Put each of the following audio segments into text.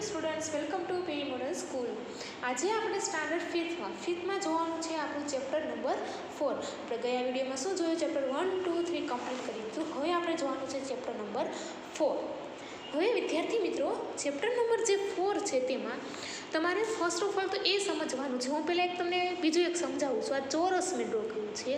Students, welcome to PV model school. આજે આપણે standard ફિફ્થમાં જોવાનું છે આપણું ચેપ્ટર નંબર 4. આપણે ગયા વિડીયોમાં શું જોયું? ચેપ્ટર 1, 2, 3 કમ્પ્લીટ કરી દીધું. હવે આપણે જોવાનું છે ચેપ્ટર નંબર 4. હવે વિદ્યાર્થી મિત્રો, ચેપ્ટર નંબર જે 4 છે તેમાં તમારે ફર્સ્ટ ઓફ ઓલ તો એ સમજવાનું છે. હું પહેલાં તમને બીજું એક સમજાવું છું. આ ચોરસ મેં ડ્રો કર્યું છે,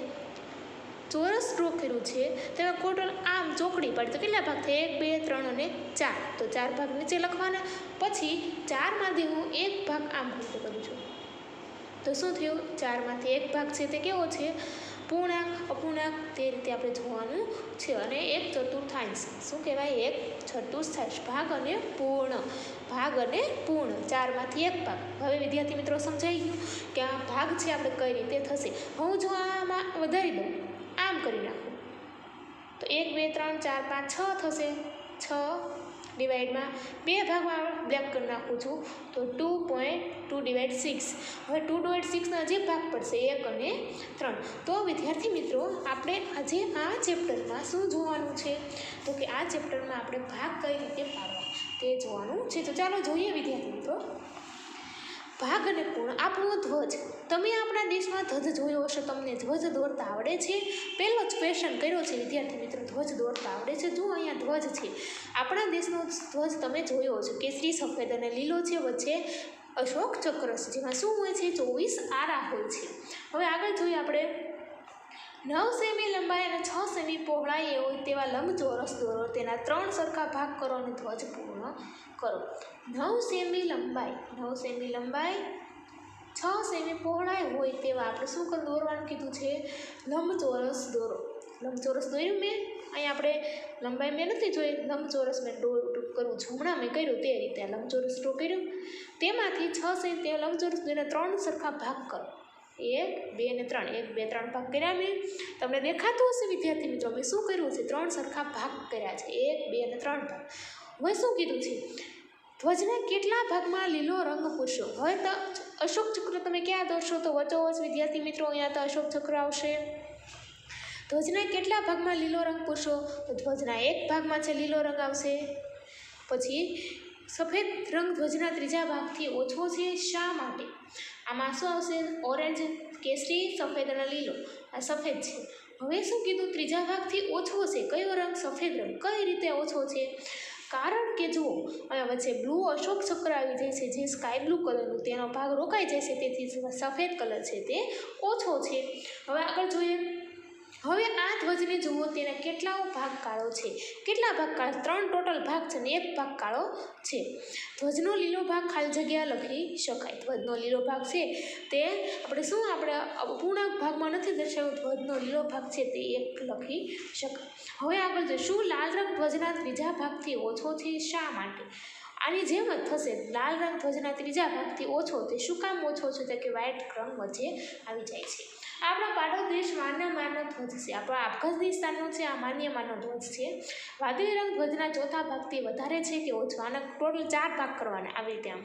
ચોરસ ડ્રો કર્યું છે. તેમાં ટોટલ આમ ચોકડી પાડી તો કેટલા ભાગ થાય? 1, 2, 3 અને 4. તો 4 ભાગ નીચે લખવાના. પછી 4માંથી હું એક ભાગ આમ રીતે કરું છું. તો શું થયું? 4માંથી એક ભાગ છે તે કેવો છે? પૂર્ણાંક, અપૂર્ણાંક, તે રીતે આપણે જોવાનું છે. અને એક ચતુર્થાંશ, શું કહેવાય? એક ચતુર્થાંશ. ભાગ અને પૂર્ણ, ભાગ અને પૂર્ણ. 4માંથી એક ભાગ. હવે વિદ્યાર્થી મિત્રો સમજાઈ ગયું કે આ ભાગ છે આપણે કઈ રીતે થશે. હું જો આમાં વધારી દઉં, આમ કરી નાખું તો 1, 2, 3, 4, 5, 6 થશે. 6 ડિવાઈડમાં 2 ભાગમાં બ્લેક કરી નાખું છું તો 2.2/6. હવે 2/6ના જે ભાગ પડશે 1 અને 3. તો વિદ્યાર્થી મિત્રો, આપણે આજે આ ચેપ્ટરમાં શું જોવાનું છે? તો કે આ ચેપ્ટરમાં આપણે ભાગ કઈ રીતે પાડવા તે જોવાનું છે. તો ચાલો જોઈએ વિદ્યાર્થી મિત્રો. ભાગ અને પૂર્ણ. આપણો ધ્વજ, તમે આપણા દેશમાં ધ્વજ જોયો હશે. તમને ધ્વજ દોરતા આવડે છે? પહેલો જ ક્વેશ્ચન કર્યો છે વિદ્યાર્થી મિત્રો, ધ્વજ દોરતા આવડે છે? જો અહીંયા ધ્વજ છે, આપણા દેશનો ધ્વજ તમે જોયો છે, કેસરી, સફેદ અને લીલો છે. વચ્ચે અશોક ચક્ર છે, જેમાં શું હોય છે? 24 આરા હોય છે. હવે આગળ જોઈએ આપણે. 9 સેમી લંબાઈ અને 6 સેમી પહોળાઈ હોય તેવા લંબચોરસ દોરો. તેના 3 સરખા ભાગ કરો અને ધ્વજ પૂર્ણ કરો. 9 સેમી લંબાઈ, 6 સેમી પહોળાઈ હોય તેવા આપણે શું દોરવાનું કીધું છે? લંબચોરસ દોરો. લંબચોરસ દોર્યું મેં. અહીંયા આપણે લંબાઈ મેં નથી જોઈ, લંબચોરસ મેં કરવું છું. હમણાં મેં કર્યું તે રીતે લંબચોરસ ડ્રો કર્યું. તેમાંથી 6 સેમી તે લંબચોરસ દોરીને 3 સરખા ભાગ કરો. 1, 2 અને 3. 1, 2, 3 ભાગ કર્યા મેં. તમને દેખાતું હશે વિદ્યાર્થી મિત્રો, મેં શું કર્યું છે? 3 સરખા ભાગ કર્યા છે. 1, 2 અને 3 ભાગ. હવે શું કીધું છે? ધ્વજના કેટલા ભાગમાં લીલો રંગ પૂરશો? હવે તો અશોક ચક્ર તમે ક્યાં દોરશો? તો વચ્ચોવચ વિદ્યાર્થી મિત્રો અહીંયા તો અશોક ચક્ર આવશે. ધ્વજના કેટલા ભાગમાં લીલો રંગ પૂરશો? તો ધ્વજના એક ભાગમાં છે લીલો રંગ આવશે. પછી સફેદ રંગ ધ્વજના ત્રીજા ભાગથી ઓછો છે. શા માટે? આમાં શું આવશે? ઓરેન્જ, કેસરી, સફેદ અને લીલો. આ સફેદ છે. હવે શું કીધું? ત્રીજા ભાગથી ઓછો છે. કયો રંગ? સફેદ રંગ. કઈ રીતે ઓછો છે? કારણ કે જુઓ, અહીંયા વચ્ચે બ્લુ અશોક ચક્ર આવી જાય છે, જે સ્કાય બ્લુ કલરનું, તેનો ભાગ રોકાઈ જાય છે, તેથી સફેદ કલર છે તે ઓછો છે. હવે આગળ જોઈએ. હવે આ ધ્વજને જુઓ, તેના કેટલા ભાગ કાળો છે? કેટલા ભાગ કાળો? 3 ટોટલ ભાગ છે ને 1 ભાગ કાળો છે. ધ્વજનો લીલો ભાગ ખાલી જગ્યા લખી શકાય. ધ્વજનો લીલો ભાગ છે તે આપણે અપૂર્ણાંક ભાગમાં નથી દર્શાવ્યું. ધ્વજનો લીલો ભાગ છે તે 1 લખી શકાય. હવે આગળ જોઈએ. શું લાલ રંગ ધ્વજના ત્રીજા ભાગથી ઓછો છે? શા માટે? આની જેમ જ થશે. લાલ રંગ ધ્વજના ત્રીજા ભાગથી ઓછો છે. શું કામ ઓછો છે? તો કે વ્હાઇટ રંગ વચ્ચે આવી જાય છે. આપણા ભારત દેશ માન્યમાનનો ધ્વજ છે. આપણો અફઘાનિસ્તાનનો છે આ માન્યમાનનો ધ્વજ છે. વાદળી રંગ ધ્વજના ચોથા ભાગથી વધારે છે કે ઓછો? આના ટોટલ 4 ભાગ કરવાના આવી રીતે. આમ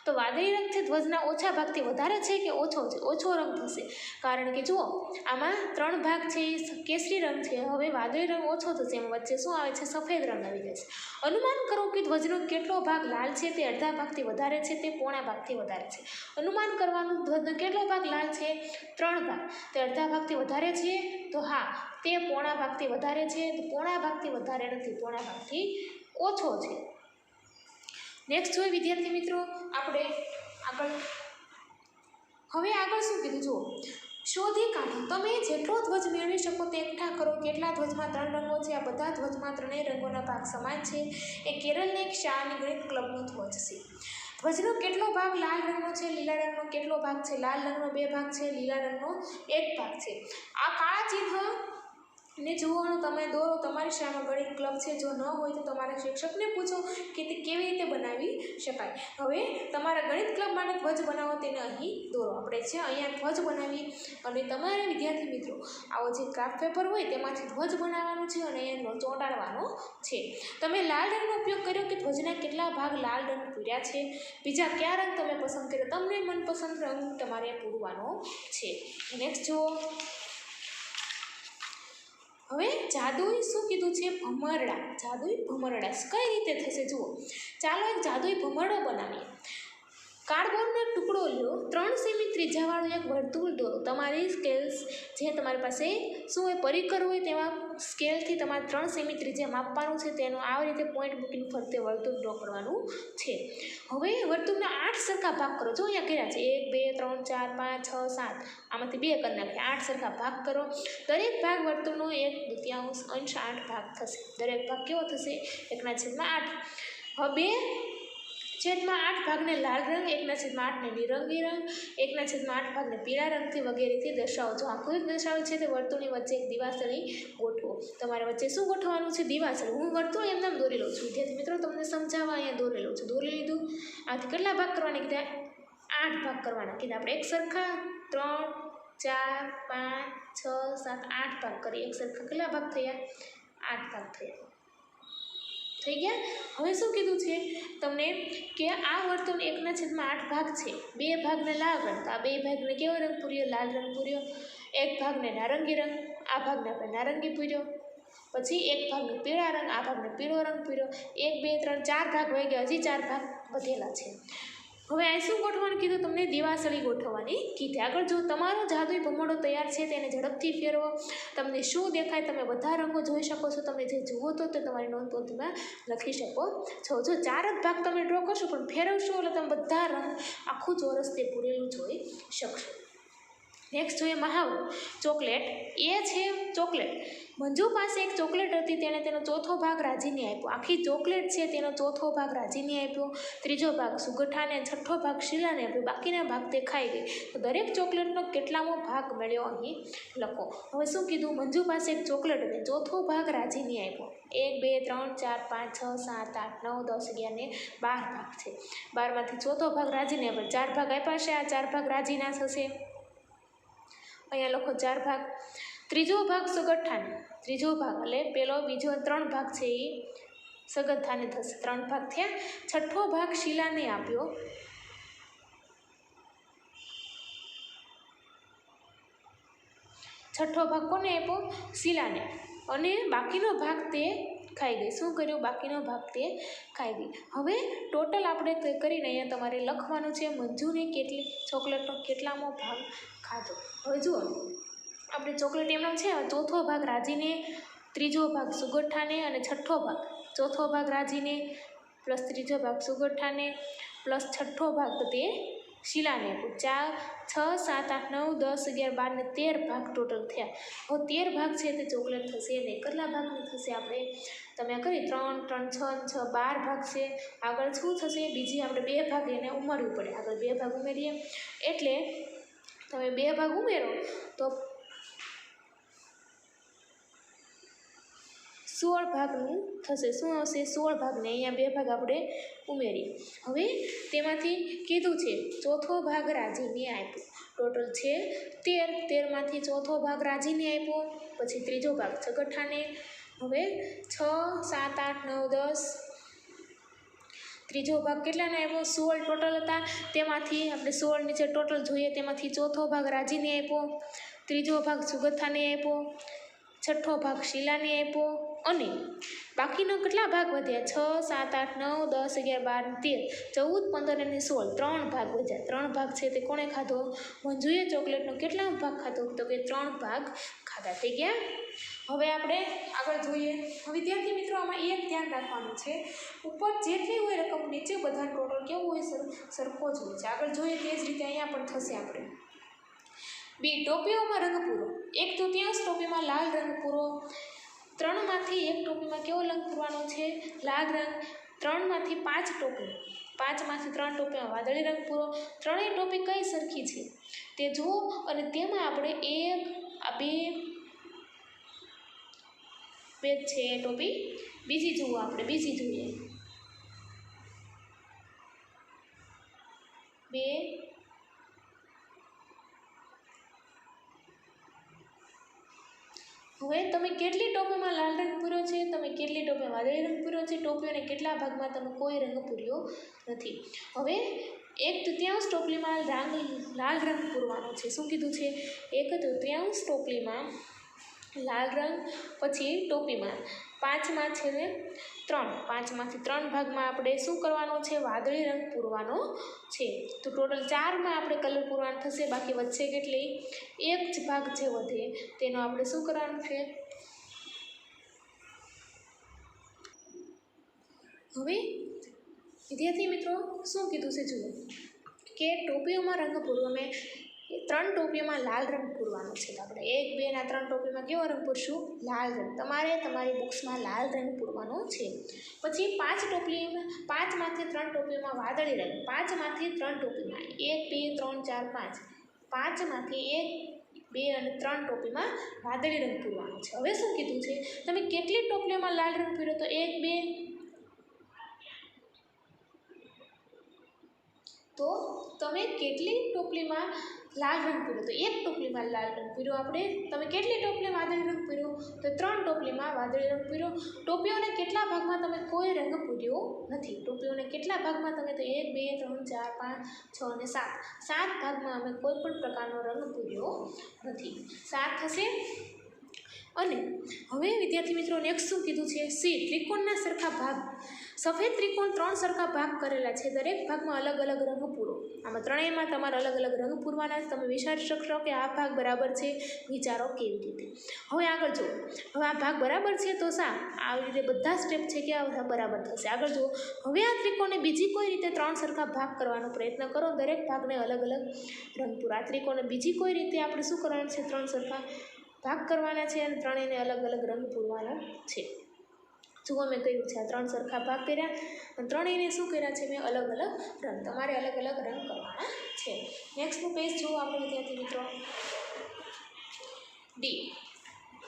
તો વાદળી રંગ છે ધ્વજના ઓછા ભાગથી વધારે છે કે ઓછો છે? ઓછો રંગ થશે. કારણ કે જુઓ, આમાં 3 ભાગ છે એ કેસરી રંગ છે. હવે વાદળી રંગ ઓછો થશે. એમ વચ્ચે શું આવે છે? સફેદ રંગ આવી જાય છે. અનુમાન કરો કે ધ્વજનો કેટલો ભાગ લાલ છે? તે અડધા ભાગથી વધારે છે, તે પોણા ભાગથી વધારે છે. અનુમાન કરવાનું, ધ્વજનો કેટલો ભાગ લાલ છે? 3 ભાગ. તે અડધા ભાગથી વધારે છે? તો હા, તે પોણા ભાગથી વધારે છે. તો પોણા ભાગથી વધારે નથી, પોણા ભાગથી ઓછો છે. નેક્સ્ટ જોઈએ વિદ્યાર્થી મિત્રો આપણે આગળ. હવે આગળ શું કીધું જુઓ. શોધી કાઢો. તમે જેટલો ધ્વજ મેળવી શકો તે એકઠા કરો. કેટલા ધ્વજમાં 3 રંગો છે? આ બધા ધ્વજમાં 3 રંગોના ભાગ સમાન છે. એ કેરળની એક શાળાની ગણિત ક્લબનો ધ્વજ છે. ધ્વજનો કેટલો ભાગ લાલ રંગનો છે? લીલા રંગનો કેટલો ભાગ છે? લાલ રંગનો 2 ભાગ છે, લીલા રંગનો 1 ભાગ છે. આ કાળા ચિહ્ન ને જોવાનું તમે દોરો. તમારી શાળામાં ગણિત ક્લબ છે, જો ન હોય તો તમારા શિક્ષકને પૂછો કે તે કેવી રીતે બનાવી શકાય. હવે તમારા ગણિત ક્લબ માટે ધ્વજ બનાવો, તેને અહીં દોરો. આપણે છે અહીંયા ધ્વજ બનાવી અને તમારા વિદ્યાર્થી મિત્રો આવો જે ક્રાફ્ટ પેપર હોય તેમાંથી ધ્વજ બનાવવાનું છે અને અહીંયા ચોંટાડવાનો છે. તમે લાલ રંગનો ઉપયોગ કર્યો કે ધ્વજના કેટલા ભાગ લાલ રંગ પૂર્યા છે? બીજા કયા રંગ તમે પસંદ કર્યો? તમને મનપસંદ રંગ તમારે પૂરવાનો છે. નેક્સ્ટ જુઓ. હવે જાદુઈ શું કીધું છે? ભમરડા. જાદુઈ ભમરડા કઈ રીતે થશે જુઓ. ચાલો એક જાદુઈ ભમરડો બનાવીએ. કાર્ડબોર્ડનો ટુકડો લો, 3 સેમી ત્રિજ્યાવાળું એક વર્તુળ દોરો. તમારી સ્કેલ્સ જે તમારી પાસે શું હોય, પરિકર હોય, તેમાં સ્કેલથી તમારે 3 સેમી ત્રિજ્યા માપવાનું છે. તેનું આવી રીતે પોઈન્ટ મૂકીને ફરતે વર્તુળ ડ્રો કરવાનું છે. હવે વર્તુળના 8 સરખા ભાગ કરો. જો અહીંયા કર્યા છે 1 2 3 4 5 6 7. આમાંથી 2 કરી નાખીએ. 8 સરખા ભાગ કરો. દરેક ભાગ વર્તુળનો 1/2 અંશ 8 ભાગ થશે. દરેક ભાગ કેવો થશે? 1/8. હવે 2/8 ભાગને લાલ રંગ, 1/8 ને નિરંગી રંગ, 1/8 ભાગને પીળા રંગથી વગેરેથી દર્શાવો. જો આખું જ દર્શાવે છે તે વર્તુળની વચ્ચે એક દિવાસળી ગોઠવો. તમારે વચ્ચે શું ગોઠવવાનું છે? દિવાસળી. હું વર્તુળ એમને દોરી લઉં છું. વિદ્યાર્થી મિત્રો, તમને સમજાવવા અહીંયા દોરી લઉં છું. દોરી લીધું. આથી કેટલા ભાગ કરવાના કીધા? 8 ભાગ કરવાના કીધા. આપણે એક સરખા 3 4 5 6 7 8 ભાગ કરીએ. એક સરખા કેટલા ભાગ થયા? 8 ભાગ થયા. થઈ ગયા. હવે શું કીધું છે તમને કે આ વર્તુળ 1/8 ભાગ છે. 2 ભાગને લાલ રંગ, તો આ 2 ભાગને કેવો રંગ પૂર્યો? લાલ રંગ પૂર્યો. 1 ભાગને નારંગી રંગ, આ ભાગને આપણે નારંગી પૂર્યો. પછી 1 ભાગને પીળા રંગ, આ ભાગને પીળો રંગ પૂર્યો. 1 2 3 4 ભાગ વહી ગયા. હજી 4 ભાગ વધેલા છે. હવે આ શું ગોઠવવાનું કીધું? તમને દિવાસળી ગોઠવવાની કીધી. આગળ જો તમારો જાદુઈ ભમરડો તૈયાર છે, તેને ઝડપથી ફેરવો. તમને શું દેખાય? તમે બધા રંગો જોઈ શકો છો. તમે જે જુઓ તો તે તમારી નોંધપોથીમાં લખી શકો છો. જો 4 જ ભાગ તમે ડ્રો કરશો, પણ ફેરવશો એટલે તમે બધા રંગ આખું ચોરસ તે પૂરેલું જોઈ શકશો. નેક્સ્ટ જોઈએ મહાવરો. ચોકલેટ. એ છે ચોકલેટ. મંજુ પાસે એક ચોકલેટ હતી. તેણે તેનો ચોથો ભાગ રાજીને આપ્યો. આખી ચોકલેટ છે તેનો ચોથો ભાગ રાજીને આપ્યો. ત્રીજો ભાગ સુગઠાને, છઠ્ઠો ભાગ શીલાને આપ્યો. બાકીના ભાગ તે ખાઈ ગઈ. તો દરેક ચોકલેટનો કેટલામો ભાગ મળ્યો અહીં લખો. હવે શું કીધું? મંજુ પાસે એક ચોકલેટ હતી. ચોથો ભાગ રાજીને આપ્યો. 1 2 3 4 5 6 7 8 9 10 11 ને 12 ભાગ છે. 12માંથી ચોથો ભાગ રાજીને આપ્યો. 4 ભાગ આપ્યા છે. આ 4 ભાગ રાજીના થશે. અહીંયા લખો 4 ભાગ. ત્રીજો ભાગ સગઠાને. ત્રીજો ભાગ એટલે પેલો બીજો 3 ભાગ છે એ સગઠાને થશે. 3 ભાગ થયા. છઠ્ઠો ભાગ શીલાને આપ્યો. છઠ્ઠો ભાગ કોને આપ્યો? શીલાને. અને બાકીનો ભાગ તે ખાઈ ગઈ. શું કર્યું? બાકીનો ભાગ તે ખાઈ ગઈ. હવે ટોટલ આપણે કરીને અહીંયા તમારે લખવાનું છે મંજુને કેટલી ચોકલેટનો કેટલામો ભાગ ખાધો. હવે જુઓ, આપણે ચોકલેટ એમનો છે. ચોથો ભાગ રાજીને, ત્રીજો ભાગ સુગઠાને અને છઠ્ઠો ભાગ. ચોથો ભાગ રાજીને પ્લસ ત્રીજો ભાગ સુગઠાને પ્લસ છઠ્ઠો ભાગ તો તે શીલાને આપ્યું. 4 6 7 8 9 10 11 12 ને 13 ભાગ ટોટલ થયા. હવે 13 ભાગ છે તે ચોકલેટ થશે. અને કેટલા ભાગની થશે? આપણે તમે કરી 3 3 6 6 12 ભાગ છે. આગળ શું થશે? બીજી આપણે 2 ભાગ એને ઉમેરવું પડે. આગળ 2 ભાગ ઉમેરીએ એટલે તમે 2 ભાગ ઉમેરો તો 16 ભાગનું થશે. શું આવશે? 16 ભાગને અહીંયા 2 ભાગ આપણે ઉમેરીએ. હવે તેમાંથી કીધું છે ચોથો ભાગ રાજીને આપ્યો. ટોટલ છે 13. 13માંથી ચોથો ભાગ રાજીને આપ્યો. પછી ત્રીજો ભાગ સગઠાને. હવે 6 7 8 9 10. ત્રીજો ભાગ કેટલાને આપ્યો? 16 ટોટલ હતા. તેમાંથી આપણે 16 નીચે ટોટલ જોઈએ. તેમાંથી ચોથો ભાગ રાજીને આપ્યો. ત્રીજો ભાગ સુગઠાને આપ્યો. છઠ્ઠો ભાગ શીલાને આપ્યો. અને બાકીનો કેટલા ભાગ વધ્યા? 6 7 8 9 10 11 12 13 14 15 અને 16. 3 ભાગ વધ્યા. 3 ભાગ છે તે કોણે ખાધો? મંજુએ ચોકલેટનો કેટલા ભાગ ખાધો? તો કે 3 ભાગ ખાધા. થઈ ગયા. હવે આપણે આગળ જોઈએ. વિદ્યાર્થી મિત્રો, આમાં એક ધ્યાન રાખવાનું છે, ઉપર જેટલી હોય રકમ નીચે બધા ટોટલ કેવું હોય? સરખો જ હોય છે. આગળ જોઈએ તે જ રીતે અહીંયા પણ થશે. આપણે બી ટોપીઓમાં રંગ પૂરો. 1/3 ટોપીમાં લાલ રંગ પૂરો. 3માંથી 1 ટોપીમાં કેવો રંગ પૂરવાનો છે? લાલ રંગ. 3માંથી 5 ટોપી. 5માંથી 3 ટોપીમાં વાદળી રંગ પૂરો. ત્રણેય ટોપી કઈ સરખી છે તે જુઓ. અને તેમાં આપણે 1 આ 2 છે એ ટોપી. બીજી જુઓ, આપણે બીજી જોઈએ. 2 હવે તમે કેટલી ટોપીમાં લાલ રંગ પૂર્યો છે? તમે કેટલી ટોપીમાં વાદળી રંગ પૂર્યો છે? ટોપીઓને કેટલા ભાગમાં તમે કોઈ રંગ પૂર્યો નથી. હવે 1/3 ટોપલીમાં લાલ રંગ પૂરવાનો છે. શું કીધું છે? 1/3 ટોપલીમાં લાલ રંગ, પછી ટોપીમાં 5માં છે ને 3, 5માંથી 3 ભાગમાં આપણે શું કરવાનું છે? વાદળી રંગ પૂરવાનો છે. તો ટોટલ 4માં આપણે કલર પૂરવાનો થશે. બાકી વચ્ચે કેટલી? એક જ ભાગ જે વધે તેનો આપણે શું કરવાનું છે? હવે વિદ્યાર્થી મિત્રો શું કીધું છે જુઓ કે ટોપીઓમાં રંગ પૂરવો. મેં 3 ટોપીઓમાં લાલ રંગ પૂરવાનો છે. તો આપણે 1, 2 અને 3 ટોપીમાં કેવો રંગ પૂરશું? લાલ રંગ. તમારે તમારી બુક્સમાં લાલ રંગ પૂરવાનો છે. પછી 5માંથી 3 ટોપીઓમાં વાદળી રંગ, 5માંથી 3 ટોપીમાં 1, 2, 3, 4, 5, 5માંથી 1, 2 અને 3 ટોપીમાં વાદળી રંગ પૂરવાનો છે. હવે શું કીધું છે? તમે કેટલી ટોપલીઓમાં લાલ રંગ પૂર્યો? તો 1, 2. તો તમે કેટલી ટોપલીમાં લાલ રંગ પૂર્યો? તો 1 ટોપલીમાં લાલ રંગ પૂર્યો આપણે. તમે કેટલી ટોપલીમાં વાદળી રંગ પૂર્યો? તો 3 ટોપલીમાં વાદળી રંગ પૂર્યો. ટોપીઓને કેટલા ભાગમાં તમે કોઈ રંગ પૂર્યો નથી? ટોપીઓને કેટલા ભાગમાં તમે? તો 1, 2, 3, 4, 5, 6 અને 7 ભાગમાં અમે કોઈ પણ પ્રકારનો રંગ પૂર્યો નથી. 7 થશે. અને હવે વિદ્યાર્થી મિત્રો નેક્સ્ટ શું કીધું છે? સી, ત્રિકોણના સરખા ભાગ. સફેદ ત્રિકોણ 3 સરખા ભાગ કરેલા છે. દરેક ભાગમાં અલગ અલગ રંગ પૂરો. આમાં ત્રણેયમાં તમારે અલગ અલગ રંગ પૂરવાના છે. તમે વિચારી શકશો કે આ ભાગ બરાબર છે. વિચારો કેવી રીતે. હવે આગળ જુઓ. હવે આ ભાગ બરાબર છે તો આવી રીતે બધા સ્ટેપ છે કે આ બરાબર થશે. આગળ જુઓ. હવે આ ત્રિકોણને બીજી કોઈ રીતે 3 સરખા ભાગ કરવાનો પ્રયત્ન કરો. દરેક ભાગને અલગ અલગ રંગ પૂરો. આ ત્રિકોણને બીજી કોઈ રીતે આપણે શું કરવાનું છે? 3 સરખા ભાગ કરવાના છે અને ત્રણેયને અલગ અલગ રંગ પૂરવાના છે. જુઓ મેં કહ્યું છે આ 3 સરખા ભાગ કર્યા અને ત્રણેયને શું કર્યા છે? મેં અલગ અલગ રંગ. તમારે અલગ અલગ રંગ કરવાના છે. નેક્સ્ટનું પેજ જુઓ આપણે વિદ્યાર્થી મિત્રો.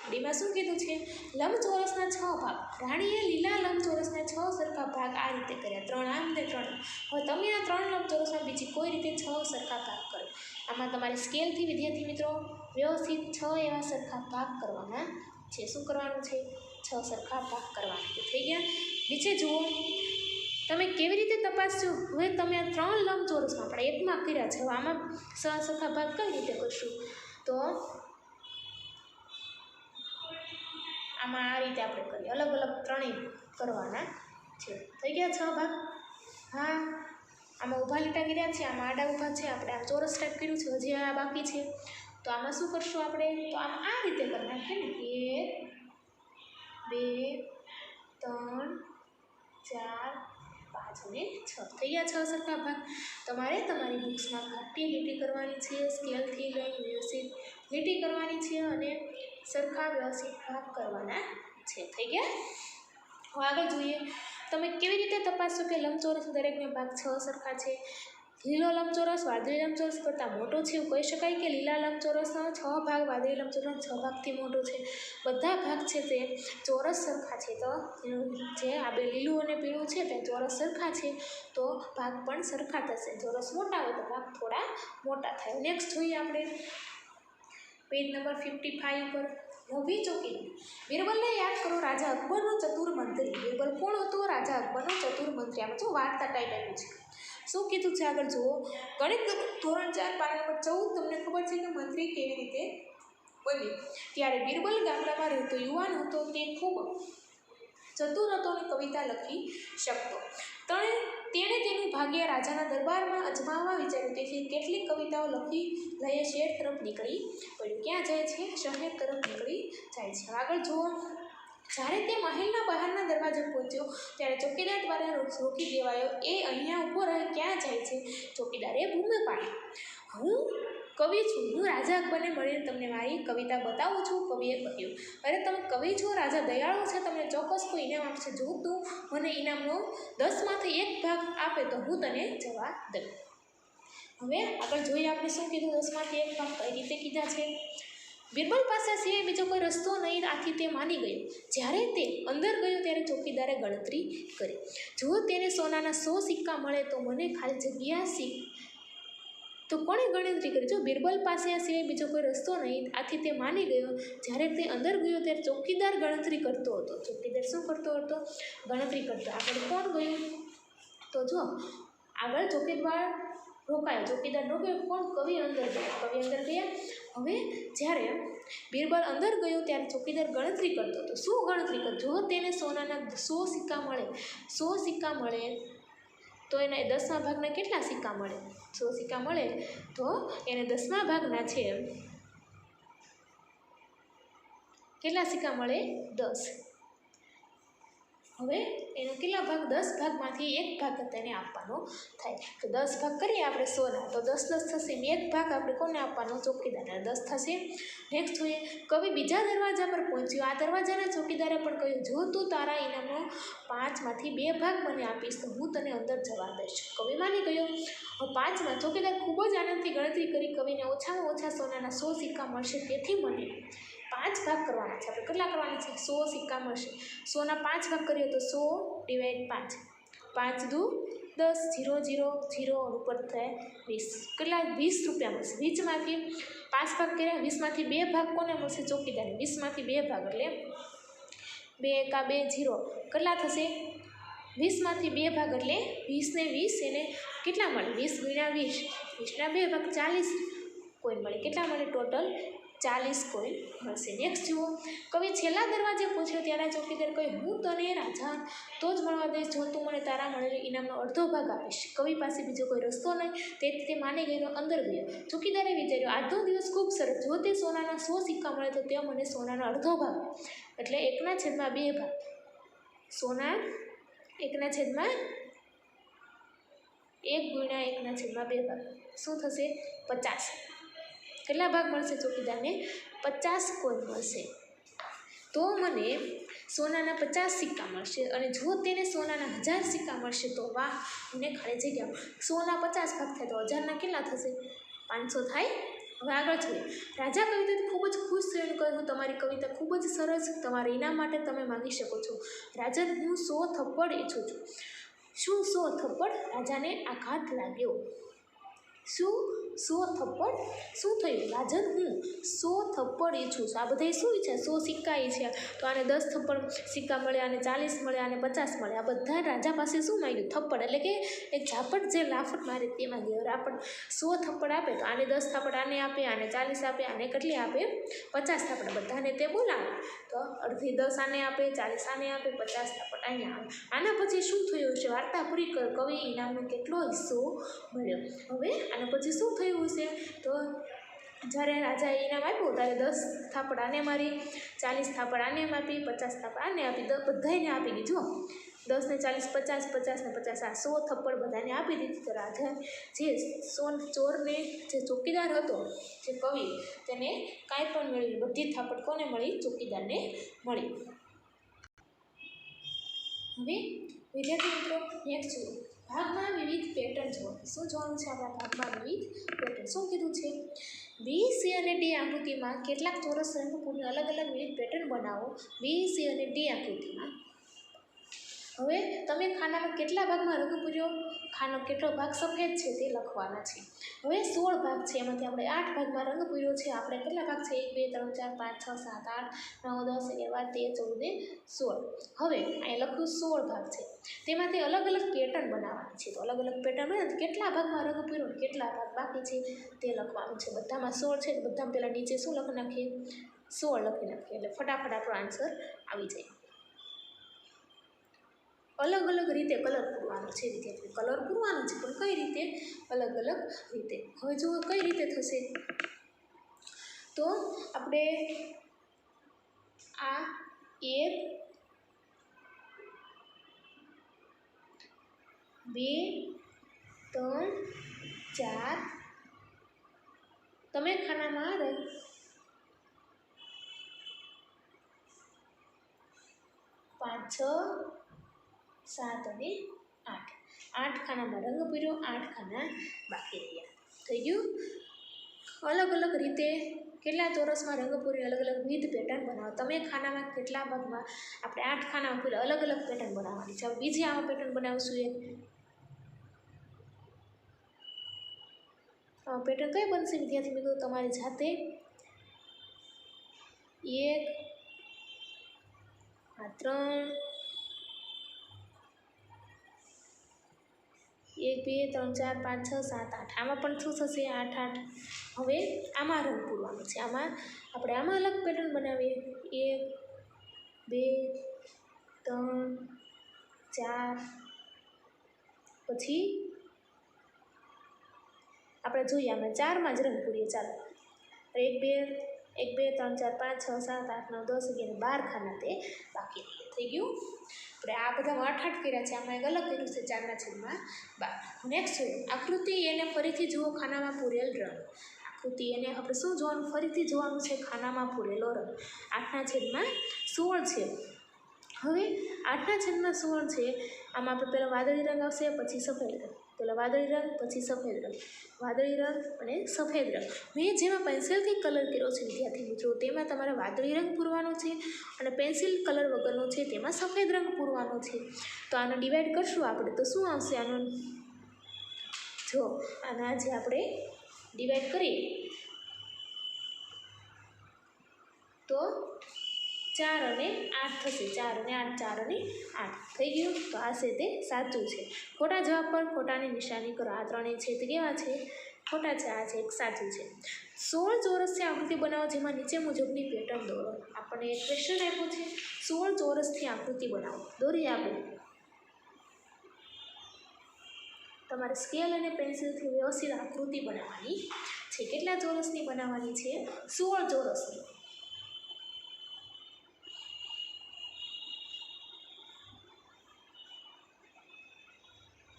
ડીમાં શું કીધું છે? લંબચોરસના 6 ભાગ. રાણીએ લીલા લંબચોરસના 6 સરખા ભાગ આ રીતે કર્યા. 3 આમ ને 3 આમ. હવે તમે આ 3 લંબચોરસમાં બીજી કોઈ રીતે 6 સરખા ભાગ કરો. આમાં તમારે સ્કેલથી વિદ્યાર્થી મિત્રો વ્યવસ્થિત 6 એવા સરખા ભાગ કરવાના છે. શું કરવાનું છે? 6 સરખા ભાગ કરવાના. થઈ ગયા. નીચે જુઓ. તમે કેવી રીતે તપાસશો? હવે તમે આ 3 લંબચોરસમાં આપણે એકમાં કર્યા છે. હવે આમાં 6 સરખા ભાગ કઈ રીતે કરશું? તો આમાં આ રીતે આપણે કરીએ. અલગ અલગ ત્રણેય કરવાના છે. થઈ ગયા 6 ભાગ? હા. આમાં ઊભા લીટા કર્યા છે, આમાં આડા ઊભા છે, આપણે આમ ચોરસ ટાઈપ કર્યું છે. હજી આ બાકી છે. તો આમાં શું કરશું આપણે? તો આમ આ રીતે કરી નાખીએ ને. 1, 2, 3, 4, 5 અને 6. થઈ ગયા 6 સરખા ભાગ. તમારે તમારી બુક્સમાં ઘાટી લીટી કરવાની છે. સ્કેલથી લઈ વ્યવસ્થિત લીટી કરવાની છે અને સરખા વ્યવસ્થિત ભાગ કરવાના છે. થઈ ગયા. હવે આગળ જોઈએ. તમે કેવી રીતે તપાસશો કે લંબચોરસ દરેકને ભાગ 6 સરખા છે? લીલો લંબચોરસ વાદળી લંબચોરસ કરતાં મોટો છે એવું કહી શકાય કે લીલા લંબચોરસનો 6 ભાગ વાદળી લંબચોરસનો 6 ભાગથી મોટો છે. બધા ભાગ છે તે ચોરસ સરખા છે. તો જે આ બે લીલું અને પીળું છે તે ચોરસ સરખા છે તો ભાગ પણ સરખા થશે. ચોરસ મોટા હોય તો ભાગ થોડા મોટા થાય. નેક્સ્ટ જોઈએ આપણે પેજ નંબર 55 ઉપર. નવી ચોકીદાર. બિરબલને યાદ કરો. રાજા અકબરનો ચતુર મંત્રી. બિરબલ કોણ હતો? રાજા અકબરનો ચતુર મંત્રી. આમાં જો વાર્તા ટાઈપ આપ્યું છે. શું કીધું છે આગળ જુઓ. ગણિત ધોરણ 4 પાના નંબર 14. તમને ખબર છે કે મંત્રી કેવી રીતે બન્યું. ત્યારે બિરબલ ગામડામાં રહેતો યુવાન હતો. તે ખૂબ ચતુર હતો અને કવિતા લખી શકતો. તેણે તેનું ભાગ્ય રાજાના દરબારમાં અજમાવવા વિચાર્યું. તેથી કેટલીક કવિતાઓ લખી લઈએ શહેર તરફ નીકળી પડ્યું. ક્યાં જાય છે? શહેર તરફ નીકળી જાય છે. આગળ જુઓ. જ્યારે તે મહેલના બહારના દરવાજે પહોંચ્યો ત્યારે ચોકીદાર દ્વારા રોકી દેવાયો. એ અહીંયા ઊભો રહે. ક્યાં જાય છે? ચોકીદારે બૂમ પાડી. હું કવિ છું. હું રાજા અકબરને મળીને તમને મારી કવિતા બતાવું છું. કવિએ કહ્યું. અરે તમે કવિ છો? રાજા દયાળુ છે. તમને ચોક્કસ કોઈ ઇનામ આપશે. જો તું મને ઇનામનો 10માંથી 1 ભાગ આપે તો હું તને જવા દઉં. હવે આગળ જોઈએ આપણે શું કીધું. 10માંથી 1 ભાગ કઈ રીતે કીધા છે? બિરબલ પાસે સિવાય બીજો કોઈ રસ્તો નહીં. આથી તે માની ગયો. જ્યારે તે અંદર ગયો ત્યારે ચોકીદારે ગણતરી કરી. જો તેને સોનાના 100 સિક્કા મળે તો મને ખાલી જગ્યા તો કોણે ગણતરી કરી? જો બિરબલ પાસે આ સિવાય બીજો કોઈ રસ્તો નહીં. આથી તે માની ગયો. જ્યારે તે અંદર ગયો ત્યારે ચોકીદાર ગણતરી કરતો હતો. ચોકીદાર શું કરતો હતો? ગણતરી કરતો. આગળ કોણ ગયું? તો જો આગળ ચોકીદાર રોકાયો, ચોકીદાર રોકાયો, કોણ? કવિ અંદર ગયા. કવિ અંદર ગયા. હવે જ્યારે બિરબલ અંદર ગયો ત્યારે ચોકીદાર ગણતરી કરતો હતો. શું ગણતરી કરતો? જો તેને સોનાના 100 સિક્કા મળે, 100 સિક્કા મળે તો એને 10મા ભાગના કેટલા સિક્કા મળે? 100 સિક્કા મળે તો એને 10મા ભાગના છે કેટલા સિક્કા મળે? 10. હવે એનો કેટલા ભાગ? 10 ભાગમાંથી એક ભાગ તેને આપવાનો થાય. તો 10 ભાગ કરીએ આપણે 100ના, તો 10 10 થશે. એક ભાગ આપણે કોને આપવાનો? ચોકીદારને 10 થશે. નેક્સ્ટ જોઈએ, કવિ બીજા દરવાજા પર પહોંચ્યો. આ દરવાજાના ચોકીદારે પણ કહ્યું, જો તું તારા ઇનામનો 5માંથી 2 ભાગ મને આપીશ તો હું તને અંદર જવા દઈશ. કવિ માની ગયો. 5માં ચોકીદાર ખૂબ જ આનંદથી ગણતરી કરી. કવિને ઓછામાં ઓછા સોનાના 100 સિક્કા મળશે, તેથી મને 5 ભાગ કરવાના છે. આપણે કેટલા કરવાના છે? 100 સિક્કા મળશે. 100ના 5 ભાગ કરીએ તો 100 / 5. 5 દુ 10, 0 0 0 ઉપર થાય 20. કેટલા? 20 રૂપિયા મળશે. 20માંથી 5 ભાગ કર્યા, 20માંથી 2 ભાગ કોને મળશે? ચોકીદારને. 20માંથી 2 ભાગ એટલે 2 × 2 0. કેટલા થશે? 20માંથી 2 ભાગ એટલે 20 ને 20 એને કેટલા મળે? 20 × 20. 20ના 2 ભાગ 40 કોઈન મળે. કેટલા મળે? ટોટલ 40 કોઈન મળશે. નેક્સ્ટ જુઓ, કવિ છેલ્લા દરવાજે પહોંચ્યો ત્યારે ચોકીદાર કહ્યું, હું તને રાજા તો જ મળવા દઈશ જો તું મને તારા મળેલી ઇનામનો અડધો ભાગ આપીશ. કવિ પાસે બીજો કોઈ રસ્તો નહીં, તેથી તે માની ગયો, અંદર ગયો. ચોકીદારે વિચાર્યો, આજનો દિવસ ખૂબ સરસ. જો તે સોનાના 100 સિક્કા મળે તો તે મને સોનાનો અડધો ભાગ એટલે 1/2 ભાગ. સોના 1/1 × 1/2 ભાગ શું થશે? 50. કેટલા ભાગ મળશે ચોકીદારને? 50 કોઈન મળશે. તો મને સોનાના 50 સિક્કા મળશે, અને જો તેને સોનાના 1000 સિક્કા મળશે તો વાહ, મને ખાલી જગ્યા. 100ના 50 ભાગ થાય તો 1000ના કેટલા થશે? 500 થાય. હવે આગળ જોઈએ, રાજા કવિતાથી ખૂબ જ ખુશ થઈને કહ્યું, તમારી કવિતા ખૂબ જ સરસ, તમારા ઇનામ માટે તમે માગી શકો છો. રાજન, હું 100 થપ્પડ ઈચ્છું છું. શું 100 થપ્પડ? રાજાને આઘાત લાગ્યો. શું 100 થપ્પડ? શું થયું? રાજન, હું 100 થપ્પડ ઈચ્છું છું. આ બધા શું છે? 100 સિક્કા છે. તો આને 10 થપ્પડ સિક્કા મળે, આને 40 મળે, આને 50 મળે. આ બધા રાજા પાસે શું માંગ્યું? થપ્પડ. એટલે કે એક ઝાપટ જે લાફટ મારે તે માંગ્યું. હવે આપણે 100 થપ્પડ આપે તો આને 10 થપ્પડ આને આપે, આને 40 આપે, આને કેટલી આપે? 50 થપ્પડ. બધાને તે બોલાવે તો અડધી 10 આને આપે, 40 આને આપે, 50 થપ્પડ અહીંયા આવે. આના પછી શું થયું છે? વાર્તા પૂરી કર. કવિ ઇનામનો કેટલો હિસ્સો મળ્યો. હવે આના પછી શું થયું હશે? તો જ્યારે રાજાએ ઇનામ આપ્યું ત્યારે 10 થાપડ આને મારી, 40 થાપડ આને આપી, 50 થાપડ આને આપી, બધાને આપી દીધું. 10 ને 40 50, 50 ને 50 આ 100 થપ્પડ બધાને આપી દીધી. તો રાજા જે ચોરને જે ચોકીદાર હતો, જે કવિ, તેને કાંઈ પણ મળ્યું. બધી થાપડ કોને મળી? ચોકીદારને મળી. હવે વિદ્યાર્થી મિત્રો, નેક્સ્ટ જુઓ, ભાગમાં વિવિધ પેટર્ન જોવાનું. શું જોવાનું છે? આપણા ભાગમાં વિવિધ પેટર્ન. શું કીધું છે? બી, સી અને ડી આકૃતિમાં કેટલાક ચોરસ રંગપૂરની અલગ અલગ વિવિધ પેટર્ન બનાવો. બી, સી અને ડી આકૃતિમાં. હવે તમે ખાનામાં કેટલા ભાગમાં રંગ પૂર્યો? ખાનો કેટલો ભાગ સફેદ છે તે લખવાના છે. હવે 16 ભાગ છે, એમાંથી આપણે 8 ભાગમાં રંગ પૂર્યો છે. આપણે કેટલા ભાગ છે? 1 2 3 4 5 6 7 8 9 10 11 13 14 16. હવે અહીં લખ્યું 16 ભાગ છે, તેમાંથી અલગ અલગ પેટર્ન બનાવવાની છે. તો અલગ અલગ પેટર્ન બનાવે, કેટલા ભાગમાં રંગ પૂર્યો, કેટલા ભાગ બાકી છે તે લખવાનું છે. બધામાં 16 છે, બધામાં પહેલાં નીચે શું લખી નાખીએ? 16 લખી નાખીએ, એટલે ફટાફટ આપણો આન્સર આવી જાય. અલગ અલગ રીતે કલર પૂરવાનો છે વિદ્યાર્થી. કલર પૂરવાનો છે, પણ કઈ રીતે? અલગ અલગ રીતે. હવે જુઓ કઈ રીતે થશે. તો આપણે આ 1 2 3 4 તમે ખાનામાં 5 6 7 અને 8 8 ખાનામાં રંગ પૂર્યો, 8 ખાના બાકી રહ્યા. થઈ ગયું? અલગ અલગ રીતે કેટલા ચોરસમાં રંગ પૂરી, અલગ અલગ વિવિધ પેટર્ન બનાવો. તમે ખાનામાં કેટલા ભાગમાં? આપણે 8 ખાનામાં પૂરી અલગ અલગ પેટર્ન બનાવવાની છે. હવે બીજી આમાં પેટર્ન બનાવશું. એક પેટર્ન કઈ બનશે વિદ્યાર્થી મિત્રો? તમારી જાતે 1 3 1 2 3 4 5 6 7 8 આમાં પણ શું થશે 8 8. હવે આમાં રંગ પૂરવાનો છે. આમાં આપણે આમાં અલગ પેટર્ન બનાવીએ 1 2 3 4 પછી આપણે જોઈએ આમાં 4માં જ રંગ પૂરીએ. ચાલો 1 2 1 2 3 4 5 6 7 8 9 10 11 12 ખાના તે બાકી થઈ ગયું. આપણે આ બધા 8 8 કર્યા છે. આમાં એક અલગ કર્યું છે 4/12. નેક્સ્ટ જોઈએ આકૃતિ એને ફરીથી જુઓ ખાનામાં પૂરેલ રંગ. આકૃતિ એને આપણે શું જોવાનું ફરીથી જોવાનું છે ખાનામાં પૂરેલો રંગ. 8/16 છે. હવે 8/16 છે. આમાં આપણે પહેલાં વાદળી રંગ આવશે, પછી સફેદ રંગ. પહેલાં વાદળી રંગ, પછી સફેદ રંગ, વાદળી રંગ અને સફેદ રંગ. મેં જેમાં પેન્સિલથી કલર કર્યો છે વિદ્યાર્થી મિત્રો તેમાં તમારે વાદળી રંગ પૂરવાનો છે અને પેન્સિલ કલર વગરનો છે તેમાં સફેદ રંગ પૂરવાનો છે. તો આને ડિવાઈડ કરશું આપણે તો શું આવશે આનો? જો આના જે આપણે ડિવાઈડ કરીએ તો 4 અને 8 થશે. 4 અને 8 4 અને 8 થઈ ગયું. તો આ છે તે સાચું છે. ખોટા જવાબ પર ખોટાની નિશાની કરો. આ ત્રણેય છે તે કેવા છે? ખોટા છે. આ છે એક સાચું છે. 16 ચોરસથી આકૃતિ બનાવો જેમાં નીચે મુજબની પેટર્ન દોરો. આપણને એક ક્વેશ્ચન આપ્યો છે 16 ચોરસથી આકૃતિ બનાવો. દોરીએ આપણે. તમારે સ્કેલ અને પેન્સિલથી વ્યવસ્થિત આકૃતિ બનાવવાની છે. કેટલા ચોરસની બનાવવાની છે? 16 ચોરસની.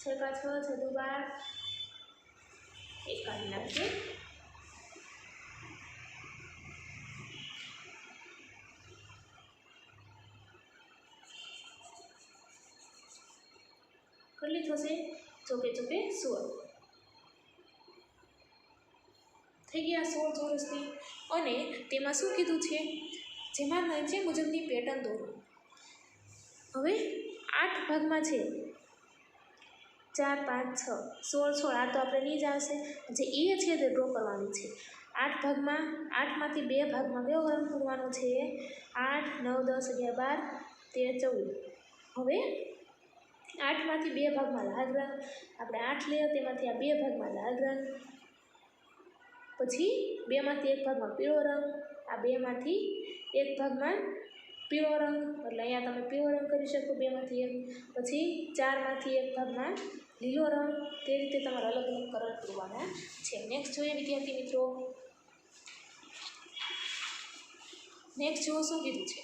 6 × 6 = 12. એક કાઢી નાખીએ. કેટલી થશે? ચોકે ચોકે 16 થઈ ગયા 16 ચોરસની. અને તેમાં શું કીધું છે? જેમાં નીચે મુજબની પેટર્ન દોરો. હવે 8 ભાગમાં છે 4 5 6 16 16. આ તો આપણે નહીં જ આવશે. જે એ છે તે ડ્રો કરવાની છે. 8 ભાગમાં 8માંથી 2 ભાગમાં કયો રંગ પૂરવાનો છે? 8 9 10 11 12 13 14. હવે 8માંથી 2 ભાગમાં લાલ રંગ. આપણે 8 લઈએ તેમાંથી આ 2 ભાગમાં લાલ રંગ, પછી 2માંથી 1 ભાગમાં પીળો રંગ, આ 2માંથી 1 ભાગમાં પીળો રંગ, એટલે અહીંયા તમે પીળો રંગ કરી શકો 2માંથી 1, પછી 4માંથી 1 ભાગમાં લીલો રંગ. તે રીતે તમારે અલગ અલગ કલર પૂરવાના છે. નેક્સ્ટ જોઈએ વિદ્યાર્થી મિત્રો. નેક્સ્ટ જુઓ શું કીધું છે?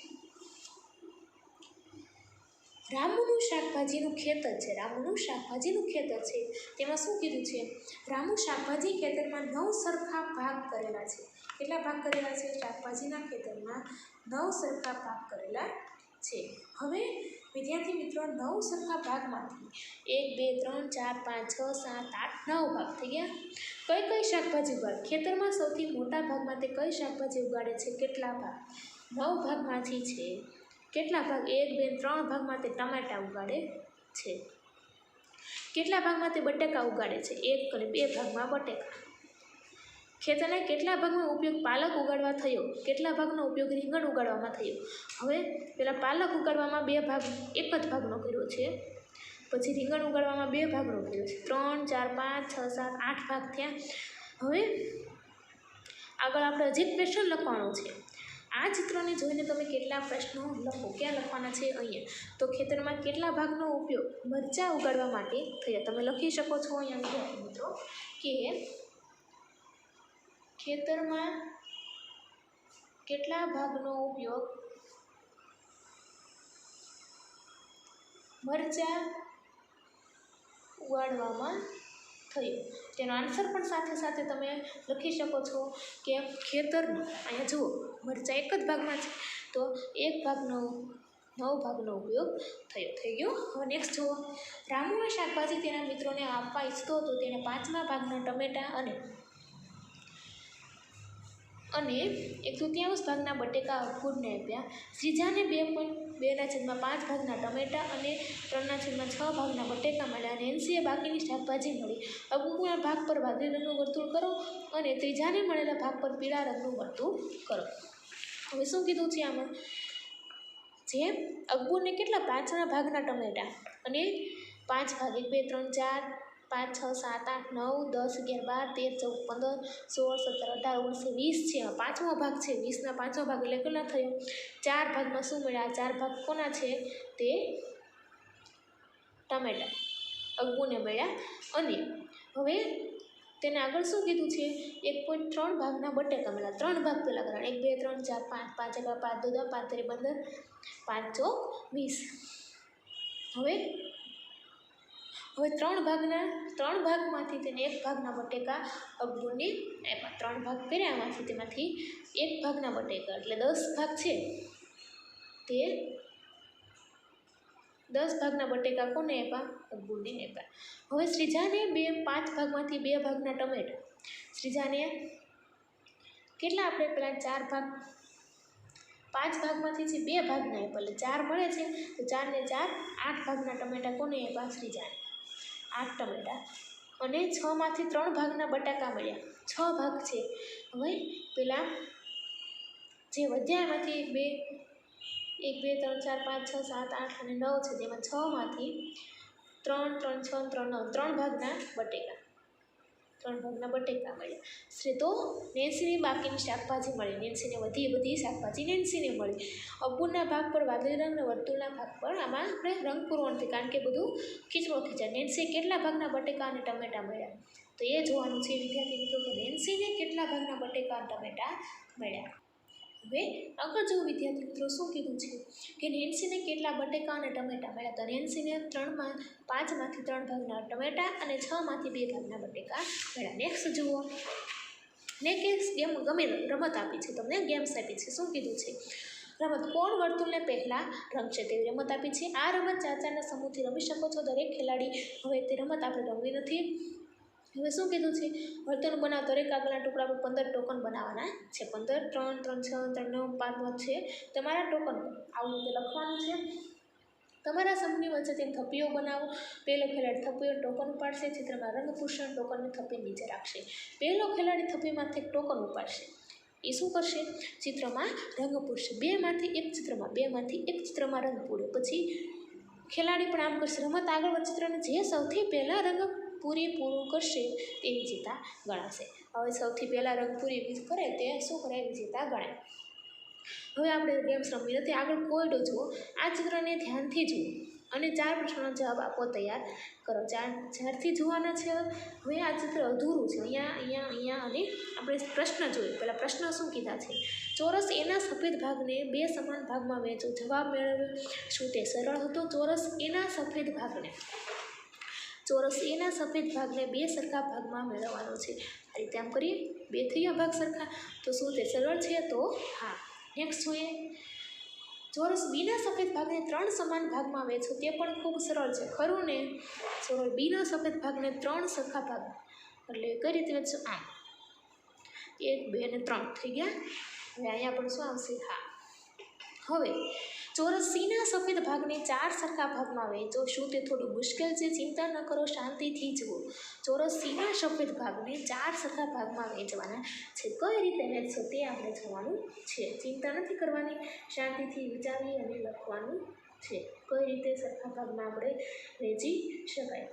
રામુનું શાકભાજીનું ખેતર છે. રામુનું શાકભાજીનું ખેતર છે. તેમાં શું કીધું છે? રામુ શાકભાજી ખેતરમાં 9 સરખા ભાગ કરેલા છે. કેટલા ભાગ કરેલા છે? શાકભાજીના ખેતરમાં 9 સરખા ભાગ કરેલા છે. હવે વિદ્યાર્થી મિત્રો 9 સરખા ભાગમાંથી 1 2 3 4 5 6 7 8 9 ભાગ થઈ ગયા. કઈ કઈ શાકભાજી ઉગાડે? ખેતરમાં સૌથી મોટા ભાગમાં તે કઈ શાકભાજી ઉગાડે છે? કેટલા ભાગ? 9 ભાગમાંથી છે કેટલા ભાગ? 1 2 3 ભાગમાં તે ટમેટા ઉગાડે છે. કેટલા ભાગમાં તે બટેકા ઉગાડે છે? 1 અને 2 ભાગમાં બટેકા. ખેતરના કેટલા ભાગમાં ઉપયોગ પાલક ઉગાડવા થયો? કેટલા ભાગનો ઉપયોગ રીંગણ ઉગાડવામાં થયો? હવે પેલા પાલક ઉગાડવામાં 2 ભાગ, એક જ ભાગનો કર્યો છે. પછી રીંગણ ઉગાડવામાં 2 ભાગનો કર્યો છે. 3 4 5 6 7 8 ભાગ થયા. હવે આગળ આપણે હજી ક્વેશ્ચન લખવાનો છે. આ ચિત્રને જોઈને તમે કેટલા પ્રશ્નો લખો. ક્યાં લખવાના છે? અહીંયા. તો ખેતરમાં કેટલા ભાગનો ઉપયોગ મરચાં ઉગાડવા માટે થયા? તમે લખી શકો છો અહીંયા વિદ્યાર્થી મિત્રો કે ખેતરમાં કેટલા ભાગનો ઉપયોગ મરચાં ઉગાડવામાં થયો. તેનો આન્સર પણ સાથે સાથે તમે લખી શકો છો કે ખેતરનો, અહીંયા જુઓ મરચાં એક જ ભાગમાં છે તો 1 ભાગનો 9 ભાગનો ઉપયોગ થયો. થઈ ગયો. હવે નેક્સ્ટ જુઓ. રામુ આ શાકભાજી તેના મિત્રોને આપવા ઈચ્છતો હતો. તેને 5મા ભાગના ટમેટા અને 1/3 ભાગના બટેકા અક્બરને આપ્યા. શ્રીજાને 2.2/5 ભાગના ટમેટા અને 3/6 ભાગના બટેકા મળ્યા. અને નેન્સીએ બાકીની શાકભાજી મળી. અક્બરના ભાગ પર વાદળી રંગનું વર્તુળ કરો અને ત્રીજાને મળેલા ભાગ પર પીળા રંગનું વર્તુળ કરો. હવે શું કીધું છે આમાં? જે અક્બરને કેટલા 5ના ભાગના ટમેટા અને 5 ભાગ 1 2 3 4 5 6 7 8 9 10 11 12 13 14 15 16 17 18 19 20 છે પાંચમો ભાગ છે 20ના પાંચમો ભાગ એટલે કેટલા થયો 4 ભાગમાં શું મળ્યા 4 ભાગ કોના છે તે ટમેટા અગ્ગુને મળ્યા અને હવે તેને આગળ શું કીધું છે 1.3 ભાગના બટેકા મળ્યા 3 ભાગ પહેલાં કરવાના 1 2 3 4 5 5 1 5 2 5 3 15 5 ચોક 20 હવે 3 ભાગમાંથી તેને 1 ભાગના બટેકા અગ્ગુને આપ્યા 3 ભાગ કર્યામાંથી તેમાંથી 1 ભાગના બટેકા એટલે 10 ભાગ છે તે 10 ભાગના બટેકા કોને આપ્યા અગ્ગુને આપ્યા હવે શ્રીજાને 5 ભાગમાંથી 2 ભાગના ટમેટા શ્રીજાને કેટલા આપણે પેલા 4 ભાગ 5 ભાગમાંથી છે 2 ભાગના આપ્યા એટલે 4 મળે છે તો 4 ને 4 8 ભાગના ટમેટા કોને આપ્યા શ્રીજાને 8 ટમેટા અને 6માંથી 3 ભાગના બટાકા મળ્યા 6 ભાગ છે હવે પેલા જે વધ્યા એમાંથી 1 2 3 4 5 6 7 8 અને 9 છે જેમાં 6માંથી 3 3 6 3 9 3 ભાગના બટેકા મળ્યા શ્રી તો નેન્સીને બાકીની શાકભાજી મળી નેન્સીને બધી શાકભાજી નેન્સીને મળી અગ્ગુના ભાગ પર વાદળી રંગ અને વર્તુળના ભાગ પર આમાં આપણે રંગ પૂરવો નથી કારણ કે બધું ખીચડો થઈ જાય નેન્સી કેટલા ભાગના બટેકા અને ટમેટા મળ્યા તો એ જોવાનું છે વિદ્યાર્થી મિત્રો કે નેન્સીને કેટલા ભાગના બટેકા અને ટમેટા મળ્યા હવે આગળ જો વિદ્યાર્થી મિત્રો શું કીધું છે કે નેન્સીને કેટલા બટેકા અને ટમેટા મળ્યા તો નેન્સીને 5માંથી 3 ભાગના ટમેટા અને 6માંથી 2 ભાગના બટેકા મળ્યા નેક્સ્ટ જુઓ નેક્સ્ટ ગેમ રમત આપી છે તમને ગેમ્સ આપી છે શું કીધું છે રમત કોણ વર્તુળને પહેલાં રમશે તેવી રમત આપી છે આ રમત 4 સમૂહથી રમી શકો છો દરેક ખેલાડી હવે તે રમત આપણે રમવી નથી હવે શું કીધું છે વર્તુળ બનાવ દરેક આગળના ટુકડા પર 15 ટોકન બનાવવાના છે 15 3 3 6 3 9 5 છે તમારા ટોકન આવું રીતે લખવાનું છે તમારા સમૂહની વચ્ચે તેમ થપ્પીઓ બનાવો પહેલો ખેલાડી થપ્પીઓ ટોકન ઉપાડશે ચિત્રમાં રંગ પૂરશે ટોકનને થપ્પી નીચે રાખશે પહેલો ખેલાડી થપ્પીમાંથી એક ટોકન ઉપાડશે એ શું કરશે ચિત્રમાં રંગ પૂરશે બેમાંથી એક ચિત્રમાં રંગ પૂરે પછી ખેલાડી પણ આમ કરશે રમત આગળ ચિત્રને જે સૌથી પહેલાં રંગ પૂરું કરશે તે વિજેતા ગણાશે હવે સૌથી પહેલાં રંગ પૂરી કરે તે શું કરે વિજેતા ગણાય હવે આપણે ગેમ્સ રમવી નથી આગળ કોયડો જુઓ આ ચિત્રને ધ્યાનથી જુઓ અને 4 પ્રશ્નોનો જવાબ આપો તૈયાર કરો જ્યારથી જોવાના છે હવે આ ચિત્ર અધૂરું છે અહીંયા અને આપણે પ્રશ્ન જોઈએ પહેલાં પ્રશ્ન શું કીધા છે ચોરસ એના સફેદ ભાગને 2 સમાન ભાગમાં વહેંચો જવાબ મેળવ્યો શું તે સરળ હતો ચોરસ એના સફેદ ભાગને 2 સરખા ભાગમાં મેળવવાનો છે આ રીતે આમ કરીએ 2 થયા ભાગ સરખા તો શું તે સરળ છે તો હા નેક્સ્ટ જોઈએ ચોરસ બીના સફેદ ભાગને 3 સમાન ભાગમાં વહેંચો તે પણ ખૂબ સરળ છે ખરું ને ચોરસ બીના સફેદ ભાગને 3 સરખા ભાગમાં એટલે કઈ રીતે વહેંચો આમ 1 2 અને 3 થઈ ગયા હવે અહીંયા પણ શું આવશે હા હવે ચોરસ સીના સફેદ ભાગને 4 સરખા ભાગમાં વહેંચો શું તે થોડું મુશ્કેલ છે ચિંતા ન કરો શાંતિથી જુઓ ચોરસ સીના સફેદ ભાગને 4 સરખા ભાગમાં વહેંચવાના છે કઈ રીતે વહેંચશો તે આપણે જોવાનું છે ચિંતા નથી કરવાની શાંતિથી વિચારી અને લખવાનું છે કઈ રીતે સરખા ભાગમાં આપણે વહેંચી શકાય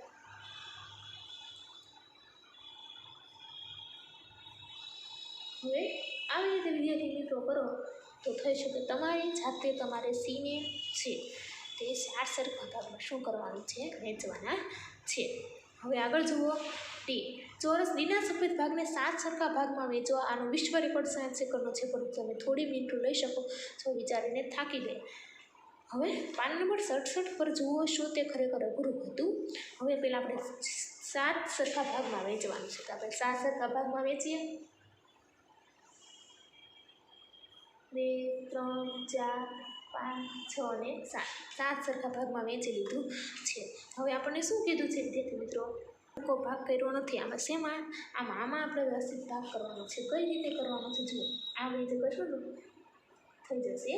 હવે આવી રીતે વિદ્યાર્થી મિત્રો કરો તો થઈ શકે તમારી જાતે તમારે સીને છે તે 4 સરખા ભાગમાં શું કરવાનું છે વહેંચવાના છે હવે આગળ જુઓ ડી ચોરસ ડીના સફેદ ભાગને 7 સરખા ભાગમાં વહેંચવા આનો વિશ્વ રેકોર્ડ 60 સેકન્ડનો છે પરંતુ તમે થોડી મિનિટો લઈ શકો છો વિચારીને થાકી ગયા હવે પાન નંબર 67 પર જુઓ શું તે ખરેખર અઘરું હતું હવે પહેલાં આપણે 7 સરખા ભાગમાં વહેંચવાનું છે તો આપણે 7 સરખા ભાગમાં વહેંચીએ 2 3 4 5 6 અને 7 સરખા ભાગમાં વહેંચી લીધું છે હવે આપણને શું કીધું છે વિદ્યાર્થી મિત્રો કોઈ ભાગ કર્યો નથી આમાં શેમાં આમાં આપણે વ્યવસ્થિત ભાગ કરવાનો છે કઈ રીતે કરવાનો છે જુઓ આવી રીતે કરશો તો થઈ જશે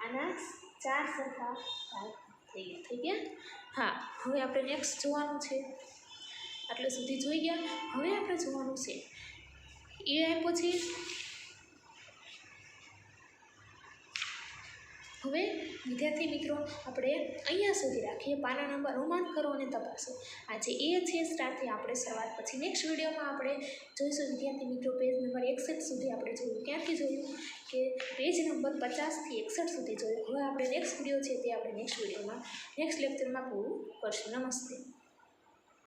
આના 4 સરખા ભાગ થઈ ગયા હા હવે આપણે નેક્સ્ટ જોવાનું છે આટલે સુધી જોઈ ગયા હવે આપણે જોવાનું છે એ આપ્યો છે હવે વિદ્યાર્થી મિત્રો આપણે અહીંયા સુધી રાખીએ. પાના નંબર રોમાંચ કરો અને તપાસો. આજે એ છે સ્ટારથી આપણે શરૂઆત. પછી નેક્સ્ટ વિડીયોમાં આપણે જોઈશું વિદ્યાર્થી મિત્રો પેજ નંબર 61 સુધી આપણે જોયું. ક્યાંથી જોયું કે પેજ નંબર 50થી 61 સુધી જોયું. હવે આપણે નેક્સ્ટ વિડીયો છે તે આપણે નેક્સ્ટ વિડીયોમાં નેક્સ્ટ લેક્ચરમાં પૂરું કરશું. નમસ્તે.